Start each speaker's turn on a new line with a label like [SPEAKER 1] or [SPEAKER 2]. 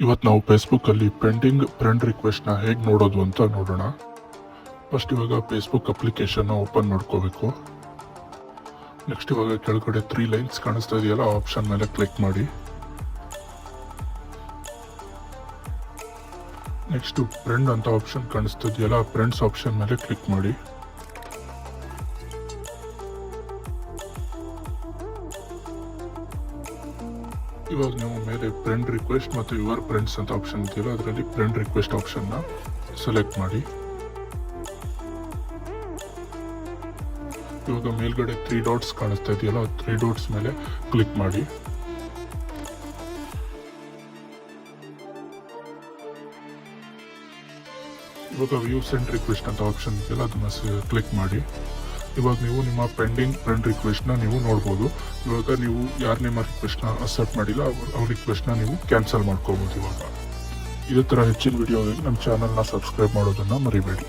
[SPEAKER 1] ಇವತ್ತು ನಾವು ಫೇಸ್ಬುಕ್ಕಲ್ಲಿ ಪೆಂಡಿಂಗ್ ಫ್ರೆಂಡ್ ರಿಕ್ವೆಸ್ಟ್ನ ಹೇಗೆ ನೋಡೋದು ಅಂತ ನೋಡೋಣ. ಫಸ್ಟ್ ಇವಾಗ ಫೇಸ್ಬುಕ್ ಅಪ್ಲಿಕೇಶನ್ನ ಓಪನ್ ಮಾಡ್ಕೋಬೇಕು. ನೆಕ್ಸ್ಟ್ ಇವಾಗ ಕೆಳಗಡೆ 3 ಲೈನ್ಸ್ ಕಾಣಿಸ್ತಾ ಇದೆಯಲ್ಲ, ಆಪ್ಷನ್ ಮೇಲೆ ಕ್ಲಿಕ್ ಮಾಡಿ. ನೆಕ್ಸ್ಟ್ ಫ್ರೆಂಡ್ ಅಂತ ಆಪ್ಷನ್ ಕಾಣಿಸ್ತಾ ಇದೆಯಲ್ಲ, ಫ್ರೆಂಡ್ಸ್ ಆಪ್ಷನ್ ಮೇಲೆ ಕ್ಲಿಕ್ ಮಾಡಿ. ಇವಾಗ ನೀವು ಮೇಲೆ ಫ್ರೆಂಡ್ ರಿಕ್ವೆಸ್ಟ್ ಮತ್ತು ಯುವರ್ ಫ್ರೆಂಡ್ಸ್ ಅಂತ ಆಪ್ಷನ್ ಇದೆಯಲ್ಲ, ಅದರಲ್ಲಿ ಫ್ರೆಂಡ್ ರಿಕ್ವೆಸ್ಟ್ ಆಪ್ಷನ್ನ ಸೆಲೆಕ್ಟ್ ಮಾಡಿ. ಇವಾಗ ಮೇಲ್ಗಡೆ 3 ಡಾಟ್ಸ್ ಕಾಣಿಸ್ತಾ ಇದೆಯಲ್ಲ, 3 ಡಾಟ್ಸ್ ಮೇಲೆ ಕ್ಲಿಕ್ ಮಾಡಿ. ಇವಾಗ ವ್ಯೂ ಸೆಂಡ್ ರಿಕ್ವೆಸ್ಟ್ ಅಂತ ಆಪ್ಷನ್ ಇದೆಯಲ್ಲ, ಅದನ್ನ ಕ್ಲಿಕ್ ಮಾಡಿ. ಇವಾಗ ನೀವು ನಿಮ್ಮ ಪೆಂಡಿಂಗ್ ಫ್ರೆಂಡ್ ರಿಕ್ವೆಸ್ಟ್ನ ನೀವು ನೋಡ್ಬೋದು. ಇವಾಗ ನೀವು ಯಾರ ನಿಮ್ಮ ರಿಕ್ವೆಸ್ಟ್ನ ಅಕ್ಸೆಪ್ಟ್ ಮಾಡಿಲ್ಲ ಅವ್ರ ರಿಕ್ವೆಸ್ಟ್ನ ನೀವು ಕ್ಯಾನ್ಸಲ್ ಮಾಡ್ಕೋಬೋದು. ಇವಾಗ ಇದೇ ಥರ ಹೆಚ್ಚಿನ ವಿಡಿಯೋಗಾಗಿ ನಮ್ಮ ಚಾನಲ್ನ ಸಬ್ಸ್ಕ್ರೈಬ್ ಮಾಡೋದನ್ನು ಮರಿಬೇಡಿ.